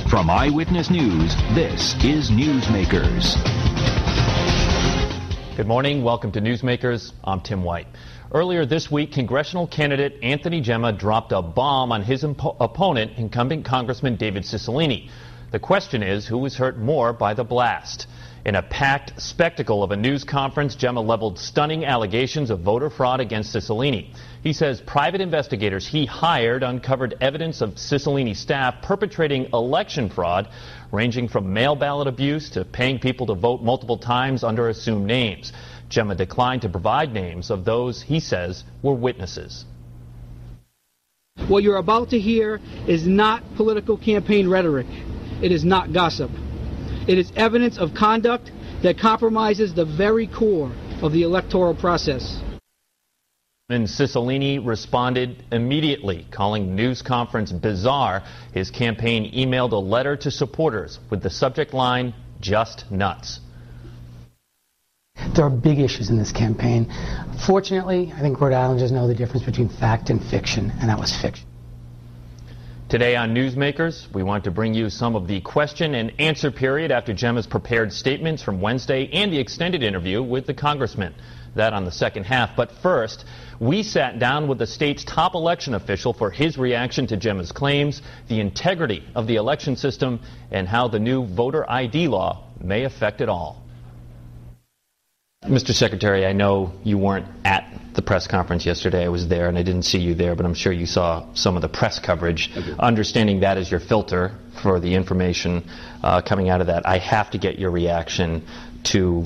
From Eyewitness News, this is Newsmakers. Good morning. Welcome to Newsmakers. I'm Tim White. Earlier this week, congressional candidate Anthony Gemma dropped a bomb on his opponent, incumbent Congressman David Cicilline. The question is, who was hurt more by the blast? In a packed spectacle of a news conference, Gemma leveled stunning allegations of voter fraud against Cicilline. He says private investigators he hired uncovered evidence of Cicilline's staff perpetrating election fraud, ranging from mail ballot abuse to paying people to vote multiple times under assumed names. Gemma declined to provide names of those he says were witnesses. What you're about to hear is not political campaign rhetoric. It is not gossip. It is evidence of conduct that compromises the very core of the electoral process. And Cicilline responded immediately, calling the news conference bizarre. His campaign emailed a letter to supporters with the subject line, "Just nuts." There are big issues in this campaign. Fortunately, I think Rhode Islanders know the difference between fact and fiction, and that was fiction. Today on Newsmakers, we want to bring you some of the question and answer period after Gemma's prepared statements from Wednesday and the extended interview with the congressman. That on the second half. But first, we sat down with the state's top election official for his reaction to Gemma's claims, the integrity of the election system, and how the new voter ID law may affect it all. Mr. Secretary, I know you weren't at the press conference yesterday. I was there, and I didn't see you there, but I'm sure you saw some of the press coverage. Understanding that as your filter for the information coming out of that, I have to get your reaction to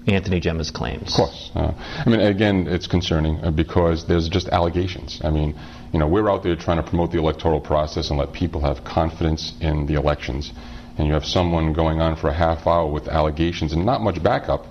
Anthony Gemma's claims. Of course. I mean, again, it's concerning because there's just allegations. I mean, you know, we're out there trying to promote the electoral process and let people have confidence in the elections. And you have someone going on for a half hour with allegations and not much backup.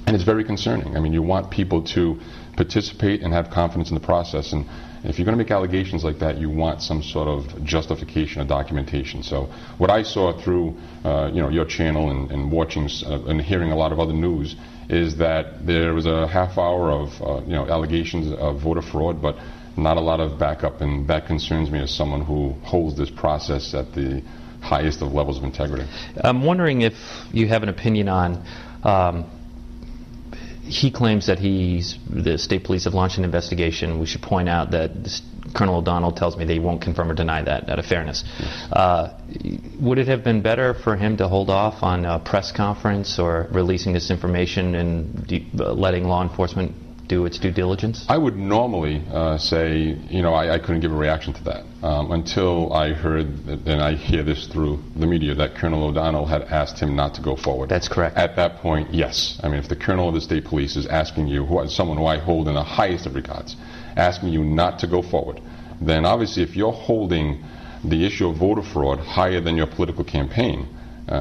And it's very concerning. I mean, you want people to participate and have confidence in the process. And if you're going to make allegations like that, you want some sort of justification or documentation. So what I saw through, your channel and watching and hearing a lot of other news is that there was a half hour of, allegations of voter fraud, but not a lot of backup. And that concerns me as someone who holds this process at the highest of levels of integrity. I'm wondering if you have an opinion on he claims that the state police have launched an investigation. We should point out that Colonel O'Donnell tells me they won't confirm or deny that out of fairness. Yes. Would it have been better for him to hold off on a press conference or releasing this information and letting law enforcement do its due diligence? I would normally say, I couldn't give a reaction to that until I heard, and I hear this through the media, that Colonel O'Donnell had asked him not to go forward. That's correct. At that point, yes. I mean, if the Colonel of the State Police is asking you, someone who I hold in the highest of regards, asking you not to go forward, then obviously if you're holding the issue of voter fraud higher than your political campaign,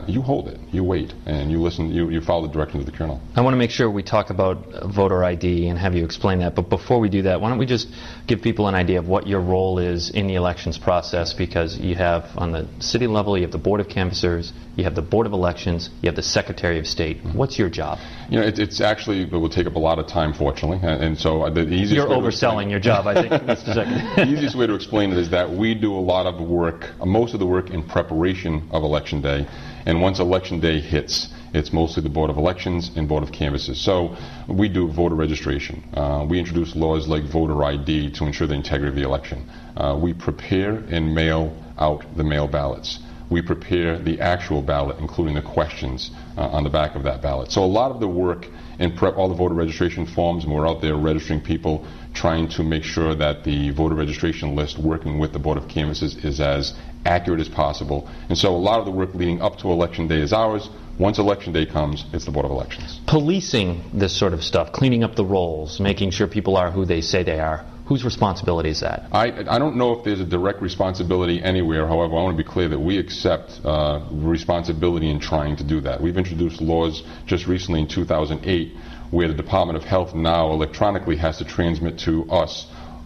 you hold it, you wait, and you listen, you follow the directions of the Colonel. I want to make sure we talk about voter ID and have you explain that, but before we do that, why don't we just give people an idea of what your role is in the elections process, because you have, on the city level, you have the Board of Canvassers, you have the Board of Elections, you have the Secretary of State. Mm-hmm. What's your job? It's actually, it will take up a lot of time, fortunately, and so the easiest You're overselling your job, I think, Mr. Secretary. The easiest way to explain it is that we do a lot of work, most of the work in preparation of Election Day. And once Election Day hits, it's mostly the Board of Elections and Board of Canvassers. So we do voter registration. We introduce laws like voter ID to ensure the integrity of the election. We prepare and mail out the mail ballots. We prepare the actual ballot, including the questions on the back of that ballot. So a lot of the work in prep, all the voter registration forms, and we're out there registering people, trying to make sure that the voter registration list, working with the Board of Canvassers, is as accurate as possible. And so a lot of the work leading up to Election Day is ours. Once Election Day comes, it's the Board of Elections. Policing this sort of stuff, cleaning up the rolls, making sure people are who they say they are, whose responsibility is that? I don't know if there's a direct responsibility anywhere. However, I want to be clear that we accept responsibility in trying to do that. We've introduced laws just recently in 2008 where the Department of Health now electronically has to transmit to us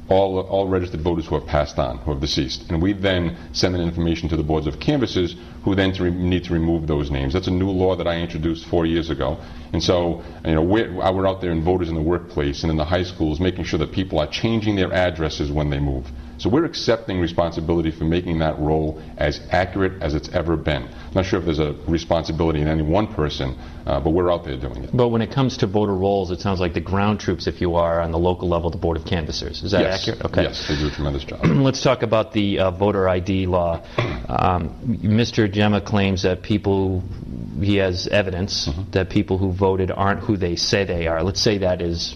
all registered voters who have passed on, who have deceased. And we then send that information to the boards of canvassers, who then need to remove those names. That's a new law that I introduced 4 years ago. And so, we're out there in voters in the workplace and in the high schools, making sure that people are changing their addresses when they move. So we're accepting responsibility for making that role as accurate as it's ever been. I'm not sure if there's a responsibility in any one person, but we're out there doing it. But when it comes to voter rolls, it sounds like the ground troops, if you are, on the local level, the Board of Canvassers. Is that accurate? Okay. Yes, they do a tremendous job. Let's talk about the voter ID law. Mr. Gemma claims that he has evidence that people who voted aren't who they say they are. Let's say that is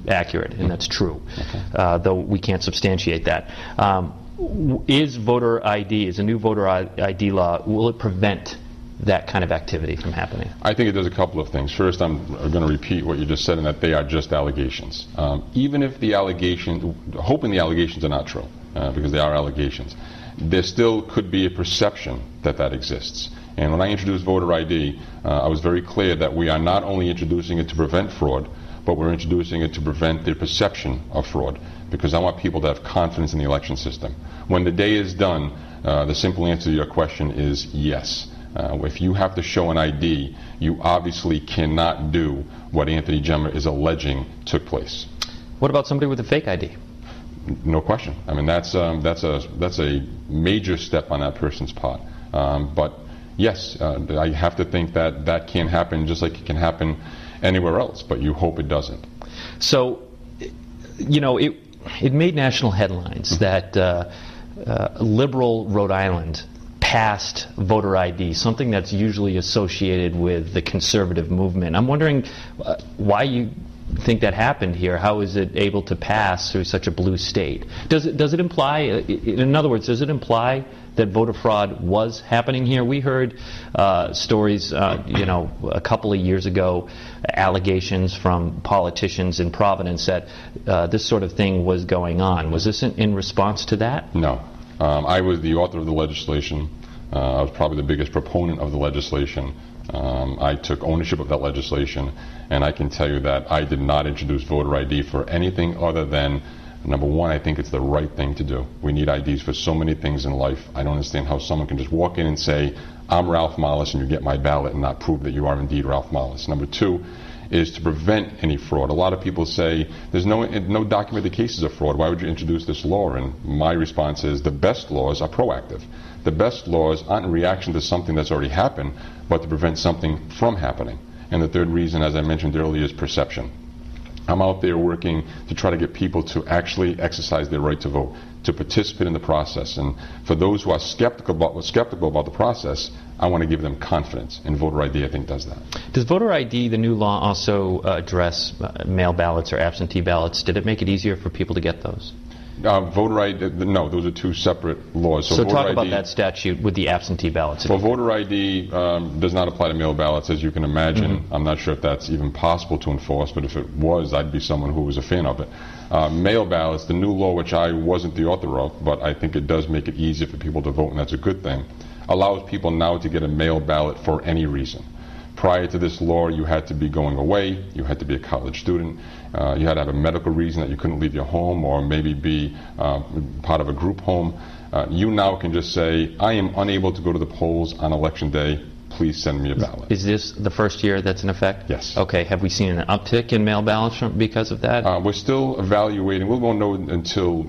accurate, and that's true, though we can't substantiate that. Is a new voter ID law, will it prevent that kind of activity from happening? I think it does a couple of things. First, I'm going to repeat what you just said, in that they are just allegations. Even if hoping the allegations are not true, because they are allegations, there still could be a perception that exists. And when I introduced voter ID, I was very clear that we are not only introducing it to prevent fraud, but we're introducing it to prevent the perception of fraud, because I want people to have confidence in the election system. When the day is done, the simple answer to your question is yes. If you have to show an ID, you obviously cannot do what Anthony Gemma is alleging took place. What about somebody with a fake ID? No question. I mean, that's a major step on that person's part. But yes, I have to think that can happen just like it can happen anywhere else, but you hope it doesn't. So, it made national headlines that liberal Rhode Island passed voter ID, something that's usually associated with the conservative movement. I'm wondering why you think that happened here. How is it able to pass through such a blue state? Does it imply, in other words, does it imply that voter fraud was happening here? We heard stories, a couple of years ago, allegations from politicians in Providence that this sort of thing was going on. Was this in response to that? No. I was the author of the legislation. I was probably the biggest proponent of the legislation. I took ownership of that legislation, and I can tell you that I did not introduce voter ID for anything other than, number one, I think it's the right thing to do. We need IDs for so many things in life. I don't understand how someone can just walk in and say, I'm Ralph Mollis, and you get my ballot, and not prove that you are indeed Ralph Mollis. Number two is to prevent any fraud. A lot of people say there's no documented cases of fraud. Why would you introduce this law? And my response is the best laws are proactive. The best laws aren't in reaction to something that's already happened, but to prevent something from happening. And the third reason, as I mentioned earlier, is perception. I'm out there working to try to get people to actually exercise their right to vote, to participate in the process. And for those who are skeptical about the process, I want to give them confidence. And voter ID, I think, does that. Does voter ID, the new law, also address mail ballots or absentee ballots? Did it make it easier for people to get those? Voter ID, no, those are two separate laws. So talk about that statute with the absentee ballots. Well, voter ID does not apply to mail ballots, as you can imagine. I'm not sure if that's even possible to enforce, but if it was, I'd be someone who was a fan of it. Mail ballots, the new law, which I wasn't the author of, but I think it does make it easier for people to vote, and that's a good thing, allows people now to get a mail ballot for any reason. Prior to this law, you had to be going away, you had to be a college student, you had to have a medical reason that you couldn't leave your home, or maybe be part of a group home. You now can just say, I am unable to go to the polls on election day, please send me a ballot. Is this the first year that's in effect? Yes. Okay, have we seen an uptick in mail ballots because of that? We're still evaluating. We won't know until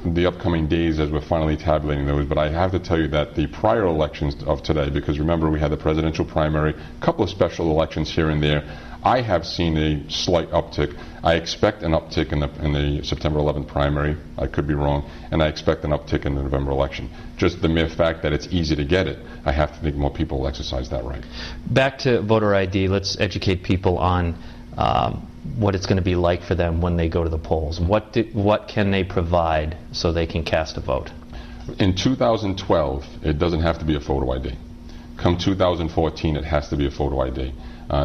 the upcoming days as we're finally tabulating those, but I have to tell you that the prior elections of today, because remember we had the presidential primary, a couple of special elections here and there, I have seen a slight uptick. I expect an uptick in the September 11th primary. I could be wrong, and I expect an uptick in the November election. Just the mere fact that it's easy to get it, I have to think more people will exercise that right. Back to voter ID, let's educate people on what it's going to be like for them when they go to the polls. What can they provide so they can cast a vote? In 2012, it doesn't have to be a photo ID. Come 2014, it has to be a photo ID.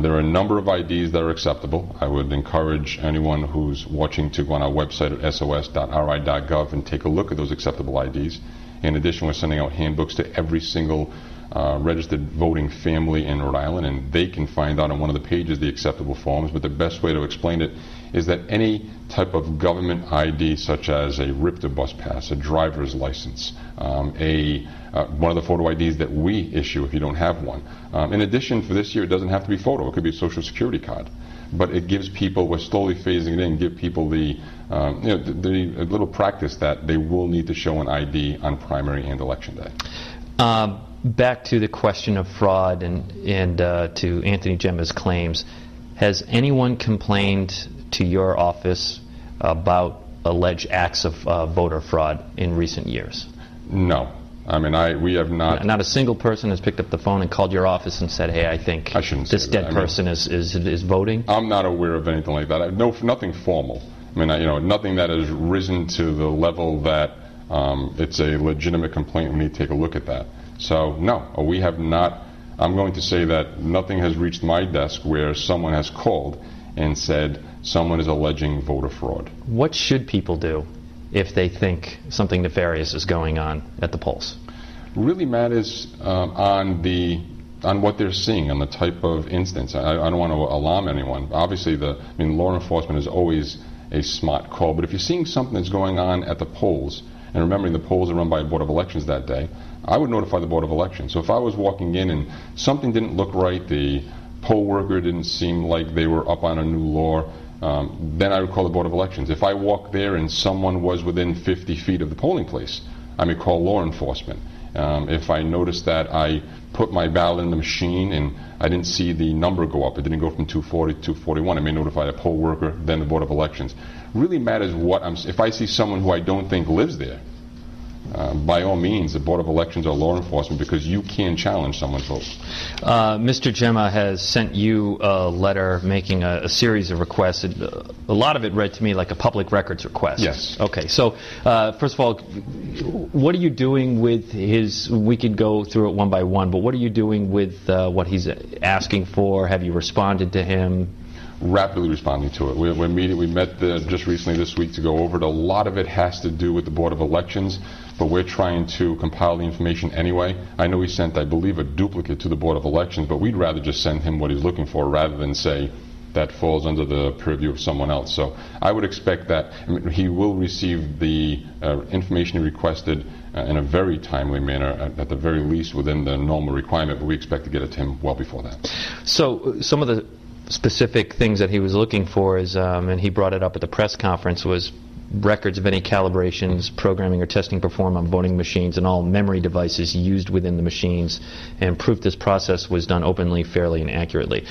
There are a number of IDs that are acceptable. I would encourage anyone who's watching to go on our website at sos.ri.gov and take a look at those acceptable IDs. In addition, we're sending out handbooks to every single registered voting family in Rhode Island, and they can find out on one of the pages the acceptable forms. But the best way to explain it is that any type of government ID, such as a RIPTA bus pass, a driver's license, one of the photo IDs that we issue if you don't have one. In addition, for this year, it doesn't have to be photo. It could be a social security card. but it gives people, we're slowly phasing it in, give people the a little practice that they will need to show an ID on primary and election day. Back to the question of fraud and to Anthony Gemma's claims, has anyone complained to your office about alleged acts of voter fraud in recent years? No. I mean, we have not. Not a single person has picked up the phone and called your office and said, "Hey, I think this dead person is voting." I'm not aware of anything like that. Nothing formal. I mean, nothing that has risen to the level that it's a legitimate complaint. We need to take a look at that. So, no, we have not. I'm going to say that nothing has reached my desk where someone has called and said someone is alleging voter fraud. What should people do if they think something nefarious is going on at the polls? Really matters on what they're seeing, on the type of instance. I don't want to alarm anyone. Obviously, law enforcement is always a smart call, but if you're seeing something that's going on at the polls, and remembering the polls are run by a Board of Elections that day, I would notify the Board of Elections. So if I was walking in and something didn't look right, the poll worker didn't seem like they were up on a new law, then I would call the Board of Elections. If I walked there and someone was within 50 feet of the polling place, I may call law enforcement. If I noticed that I put my ballot in the machine and I didn't see the number go up, it didn't go from 240 to 241, I may notify the poll worker, then the Board of Elections. Really matters if I see someone who I don't think lives there, by all means, the Board of Elections or law enforcement, because you can challenge someone's vote. Mr. Gemma has sent you a letter making a series of requests. A lot of it read to me like a public records request. Yes. Okay, so first of all, what are you doing with his, we could go through it one by one, but what are you doing with what he's asking for? Have you responded to him? Rapidly responding to it. We met just recently this week to go over it. A lot of it has to do with the Board of Elections, but we're trying to compile the information anyway. I know he sent, I believe, a duplicate to the Board of Elections, but we'd rather just send him what he's looking for rather than say that falls under the purview of someone else. So I would expect that he will receive the information he requested in a very timely manner, at the very least within the normal requirement, but we expect to get it to him well before that. So some of the specific things that he was looking for is, and he brought it up at the press conference, was records of any calibrations, programming or testing performed on voting machines and all memory devices used within the machines, and proof this process was done openly, fairly, and accurately.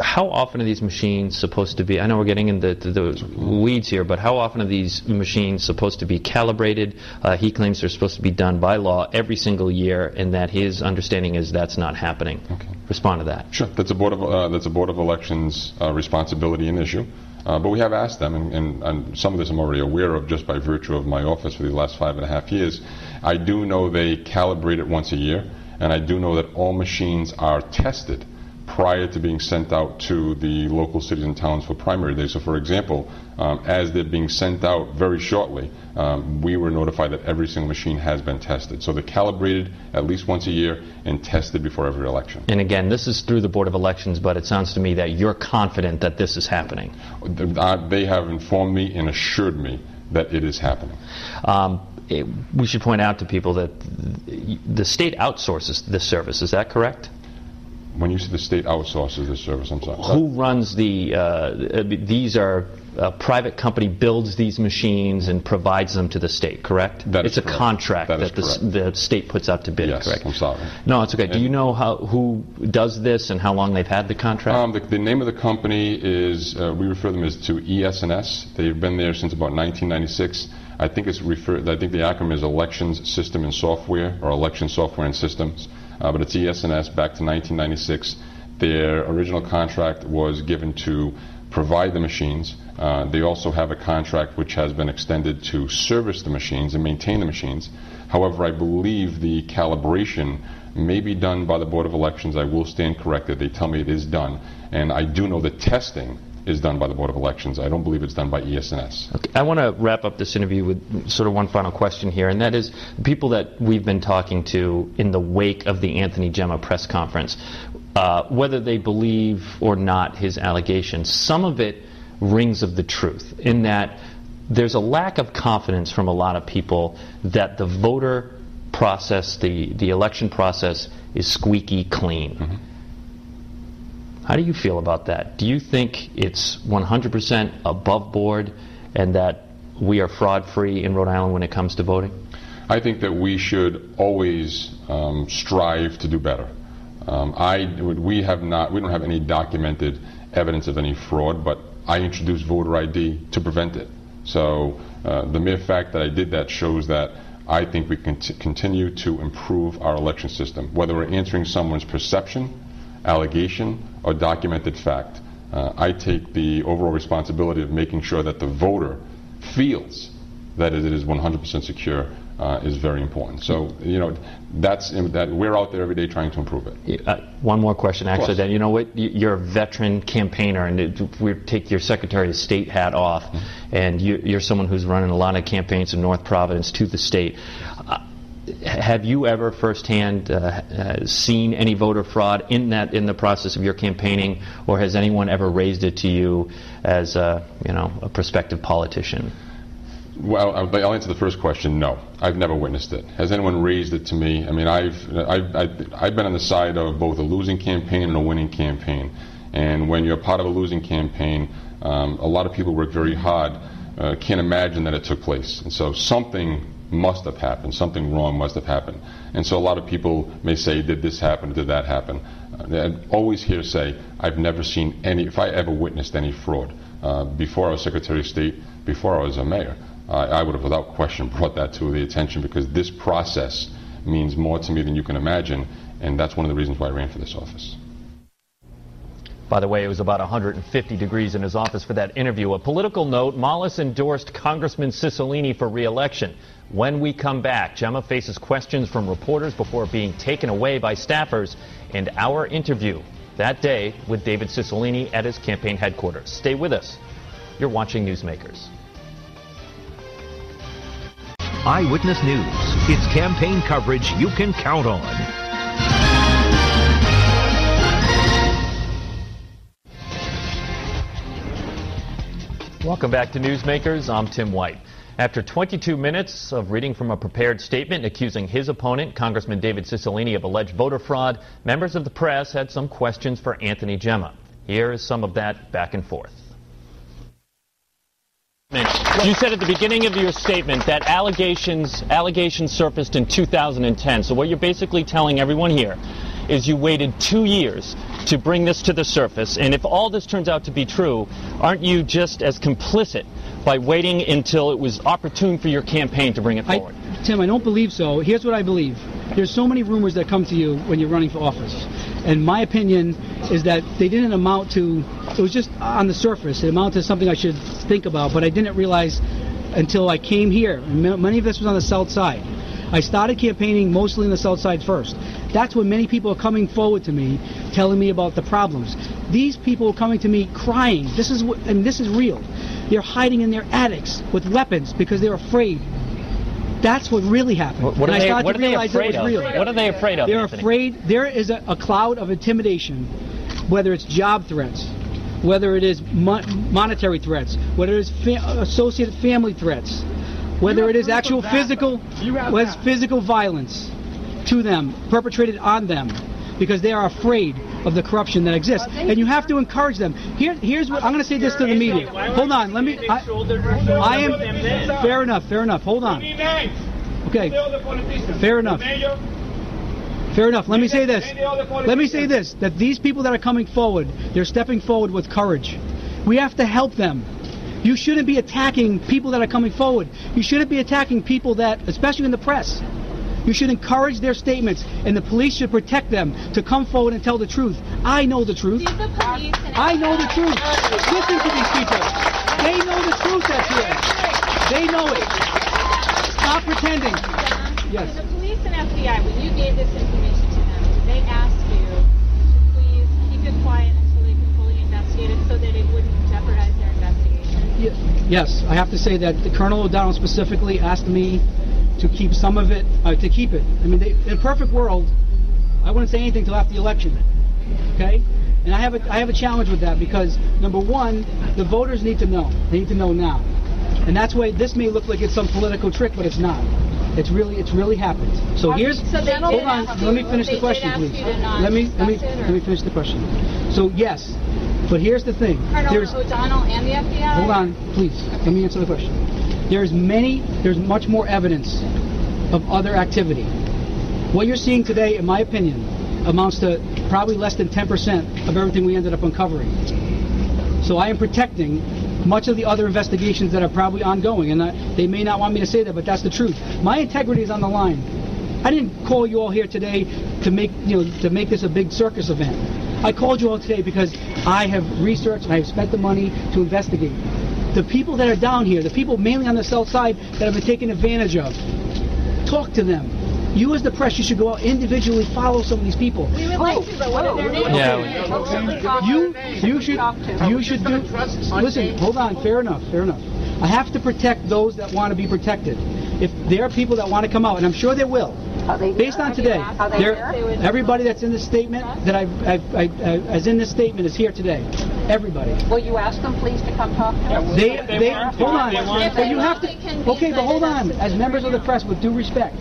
How often are these machines supposed to be, I know we're getting into the weeds here, but how often are these machines supposed to be calibrated? He claims they're supposed to be done by law every single year, and that his understanding is that's not happening. Okay. Respond to that. Sure. That's a Board of Elections responsibility and issue. But we have asked them, and some of this I'm already aware of just by virtue of my office for the last 5.5 years. I do know they calibrate it once a year, and I do know that all machines are tested prior to being sent out to the local cities and towns for primary day. So, for example, as they're being sent out very shortly, we were notified that every single machine has been tested. So they're calibrated at least once a year and tested before every election. And again, this is through the Board of Elections, but it sounds to me that you're confident that this is happening. They have informed me and assured me that it is happening. We should point out to people that the state outsources this service. Is that correct? When you say the state outsources this service, I'm sorry. Who runs these are a private company builds these machines and provides them to the state, correct? That is correct. It's a contract that the state puts out to bid, yes, correct? I'm sorry. No, it's okay. Do you know who does this and how long they've had the contract? The name of the company is, we refer them as to ES&S. They've been there since about 1996. I think the acronym is Elections System and Software, or Election Software and Systems. But it's ES&S back to 1996. Their original contract was given to provide the machines. They also have a contract which has been extended to service the machines and maintain the machines. However, I believe the calibration may be done by the Board of Elections. I will stand corrected. They tell me it is done. And I do know the testing is done by the Board of Elections. I don't believe it's done by ES&S. Okay. I want to wrap up this interview with sort of one final question here, and that is the people that we've been talking to in the wake of the Anthony Gemma press conference, whether they believe or not his allegations, some of it rings of the truth in that there's a lack of confidence from a lot of people that the voter process, the election process, is squeaky clean. Mm-hmm. How do you feel about that? Do you think it's 100% above board and that we are fraud-free in Rhode Island when it comes to voting? I think that we should always strive to do better. We don't have any documented evidence of any fraud, but I introduced voter ID to prevent it. So the mere fact that I did that shows that I think we can continue to improve our election system, whether we're answering someone's perception, allegation, or documented fact. I take the overall responsibility of making sure that the voter feels that it is 100% secure is very important. So, you know, that we're out there every day trying to improve it. One more question, actually. Then, you know what? You're a veteran campaigner, and if we take your Secretary of State hat off, and you're someone who's running a lot of campaigns in North Providence to the state. Have you ever firsthand seen any voter fraud in the process of your campaigning, or has anyone ever raised it to you as a prospective politician? Well, I'll answer the first question. No, I've never witnessed it. Has anyone raised it to me? I mean, I've been on the side of both a losing campaign and a winning campaign. And when you're part of a losing campaign, a lot of people work very hard. Can't imagine that it took place. And so something must have happened. Something wrong must have happened. And so a lot of people may say, did this happen? Did that happen? I always hear say, I've never seen any, if I ever witnessed any fraud. Before I was Secretary of State, before I was a mayor, I would have without question brought that to the attention, because this process means more to me than you can imagine, and that's one of the reasons why I ran for this office. By the way, it was about 150 degrees in his office for that interview. A political note, Mollis endorsed Congressman Cicilline for re-election. When we come back, Gemma faces questions from reporters before being taken away by staffers, and our interview that day with David Cicilline at his campaign headquarters. Stay with us. You're watching Newsmakers. Eyewitness News. It's campaign coverage you can count on. Welcome back to Newsmakers. I'm Tim White. After 22 minutes of reading from a prepared statement accusing his opponent, Congressman David Cicilline, of alleged voter fraud, members of the press had some questions for Anthony Gemma. Here is some of that back and forth. You said at the beginning of your statement that allegations surfaced in 2010. So what you're basically telling everyone here is you waited 2 years to bring this to the surface. And if all this turns out to be true, aren't you just as complicit by waiting until it was opportune for your campaign to bring it forward? Tim, I don't believe so. Here's what I believe. There's so many rumors that come to you when you're running for office. And my opinion is that they didn't amount to, it was just on the surface. It amounted to something I should think about, but I didn't realize until I came here. And many of this was on the south side. I started campaigning mostly on the south side first. That's when many people are coming forward to me, telling me about the problems. These people are coming to me crying. This is real. They're hiding in their attics with weapons because they're afraid. That's what really happened. What are they afraid of? What are they afraid of? They're Anthony? afraid. There is a cloud of intimidation, whether it's job threats, whether it is monetary threats, whether it is associated family threats, whether it is actual physical violence to them, perpetrated on them, because they are afraid of the corruption that exists. And you have to encourage them. Here's what I'm going to say this to the media. Hold on, let me. I am fair enough. Hold on. Okay. Fair enough. Fair enough. Let me say this. That these people that are coming forward, they're stepping forward with courage. We have to help them. You shouldn't be attacking people that are coming forward. You shouldn't be attacking people that, especially in the press. You should encourage their statements, and the police should protect them to come forward and tell the truth. I know the truth. I know the truth. Listen to these people. They know the truth that's here. They know it. Stop pretending. Yes. The police and FBI, when you gave this information to them, did they ask you to please keep it quiet until they can fully investigate it so that it wouldn't jeopardize their investigation? Yes. I have to say that Colonel O'Donnell specifically asked me to keep some of it, to keep it. I mean, in a perfect world, I wouldn't say anything until after the election. Okay? And I have a challenge with that because, number one, the voters need to know. They need to know now. And that's why this may look like it's some political trick, but it's not. It's really happened. So here's, hold on, let me finish the question, please. Let me finish the question. So yes, but here's the thing. Colonel O'Donnell and the FBI? Hold on, please. Let me answer the question. There's much more evidence of other activity. What you're seeing today, in my opinion, amounts to probably less than 10% of everything we ended up uncovering. So I am protecting much of the other investigations that are probably ongoing, and they may not want me to say that, but that's the truth. My integrity is on the line. I didn't call you all here today to make this a big circus event. I called you all today because I have researched and I have spent the money to investigate. The people that are down here, the people mainly on the south side that have been taken advantage of, talk to them. You as the press, you should go out individually, follow some of these people. We would like to, but what are their names? You should do. Listen, hold on. Fair enough. I have to protect those that want to be protected. If there are people that want to come out, and I'm sure there will, based on today, everybody that's in this statement that as in this statement is here today. Everybody. Will you ask them please to come talk to us? Hold on. But you have to. Okay, but hold on. As members of the press, with due respect,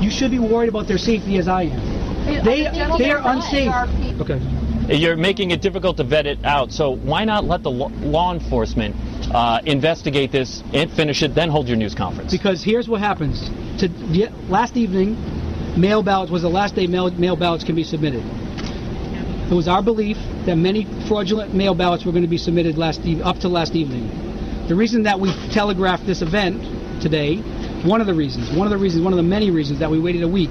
you should be worried about their safety as I am. They are unsafe. Okay. You're making it difficult to vet it out, so why not let the law enforcement investigate this and finish it, then hold your news conference? Because here's what happens. Last evening, mail ballots was the last day mail ballots can be submitted. It was our belief that many fraudulent mail ballots were going to be submitted up to last evening. The reason that we telegraphed this event today, one of the many reasons that we waited a week,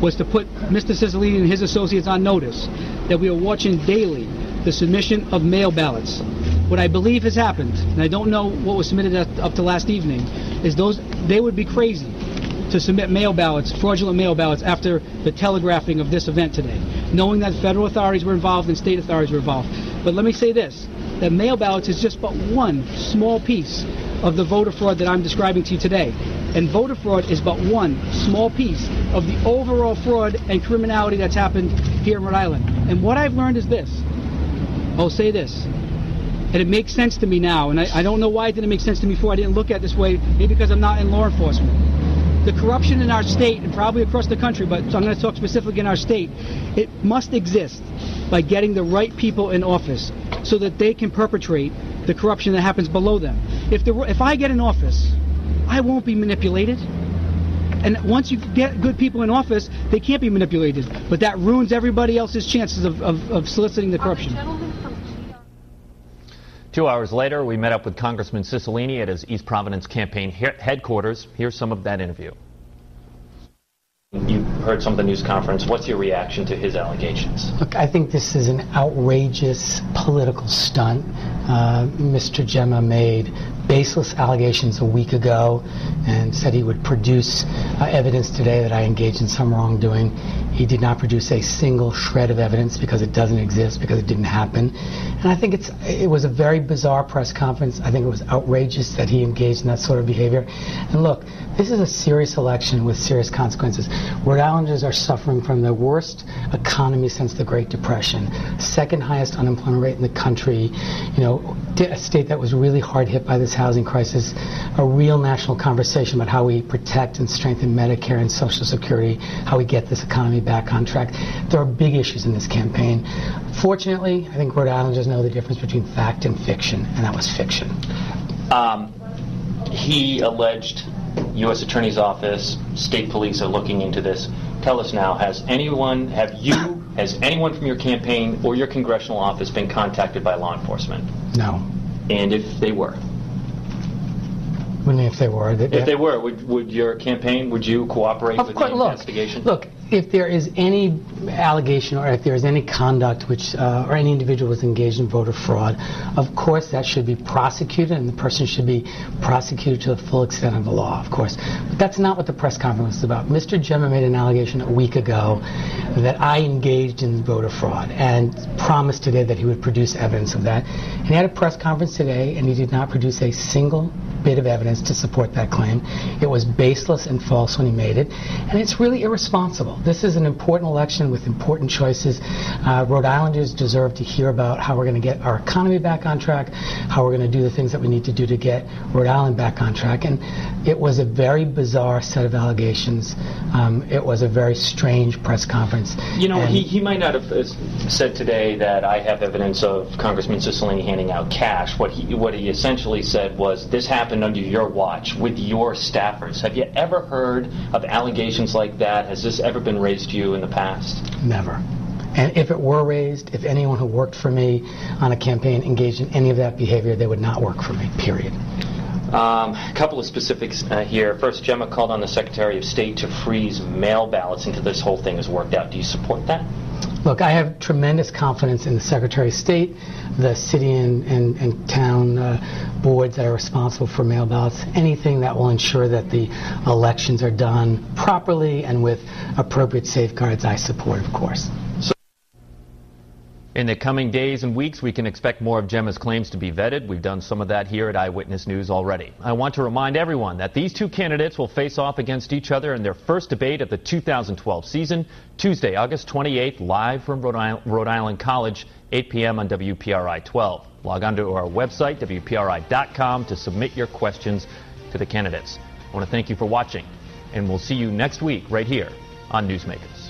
was to put Mr. Cicilline and his associates on notice that we are watching daily the submission of mail ballots. What I believe has happened, and I don't know what was submitted up to last evening, is they would be crazy to submit mail ballots, fraudulent mail ballots, after the telegraphing of this event today, knowing that federal authorities were involved and state authorities were involved. But let me say this, that mail ballots is just but one small piece of the voter fraud that I'm describing to you today. And voter fraud is but one small piece of the overall fraud and criminality that's happened here in Rhode Island. And what I've learned is this. I'll say this. And it makes sense to me now. And I don't know why it didn't make sense to me before. I didn't look at it this way. Maybe because I'm not in law enforcement. The corruption in our state, and probably across the country, but so I'm going to talk specifically in our state, it must exist by getting the right people in office so that they can perpetrate the corruption that happens below them. If I get in office, I won't be manipulated. And once you get good people in office, they can't be manipulated. But that ruins everybody else's chances of soliciting the corruption. 2 hours later, we met up with Congressman Cicilline at his East Providence campaign headquarters. Here's some of that interview. You heard some of the news conference. What's your reaction to his allegations? Look, I think this is an outrageous political stunt. Mr. Gemma made baseless allegations a week ago and said he would produce evidence today that I engaged in some wrongdoing. He did not produce a single shred of evidence because it doesn't exist, because it didn't happen. And I think it was a very bizarre press conference. I think it was outrageous that he engaged in that sort of behavior. And look, this is a serious election with serious consequences. Rhode Islanders are suffering from the worst economy since the Great Depression, second highest unemployment rate in the country, a state that was really hard hit by this housing crisis, a real national conversation about how we protect and strengthen Medicare and Social Security, how we get this economy back on track. There are big issues in this campaign. Fortunately, I think Rhode Islanders know the difference between fact and fiction, and that was fiction. He alleged U.S. Attorney's Office, state police are looking into this. Tell us now, has anyone from your campaign or your congressional office been contacted by law enforcement? No. And if they were? What do you mean if they were? If they were, would your campaign, would you cooperate with the investigation? Look, if there is any allegation or if there is any conduct or any individual was engaged in voter fraud, of course that should be prosecuted and the person should be prosecuted to the full extent of the law, of course. But that's not what the press conference was about. Mr. Gemma made an allegation a week ago that I engaged in voter fraud and promised today that he would produce evidence of that. And he had a press conference today and he did not produce a single bit of evidence to support that claim. It was baseless and false when he made it, and it's really irresponsible. political. This is an important election with important choices. Rhode Islanders deserve to hear about how we're going to get our economy back on track, how we're going to do the things that we need to do to get Rhode Island back on track. And it was a very bizarre set of allegations. It was a very strange press conference. You know, he might not have said today that I have evidence of Congressman Cicilline handing out cash. What he essentially said was, this happened under your watch with your staffers. Have you ever heard of allegations like that? Has this ever been raised to you in the past? Never. And if it were raised, if anyone who worked for me on a campaign engaged in any of that behavior, they would not work for me, period. A couple of specifics here. First, Gemma called on the Secretary of State to freeze mail ballots until this whole thing is worked out. Do you support that? Look, I have tremendous confidence in the Secretary of State, the city and town boards that are responsible for mail ballots. Anything that will ensure that the elections are done properly and with appropriate safeguards, I support, of course. In the coming days and weeks, we can expect more of Gemma's claims to be vetted. We've done some of that here at Eyewitness News already. I want to remind everyone that these two candidates will face off against each other in their first debate of the 2012 season, Tuesday, August 28th, live from Rhode Island College, 8 p.m. on WPRI 12. Log on to our website, WPRI.com, to submit your questions to the candidates. I want to thank you for watching, and we'll see you next week right here on Newsmakers.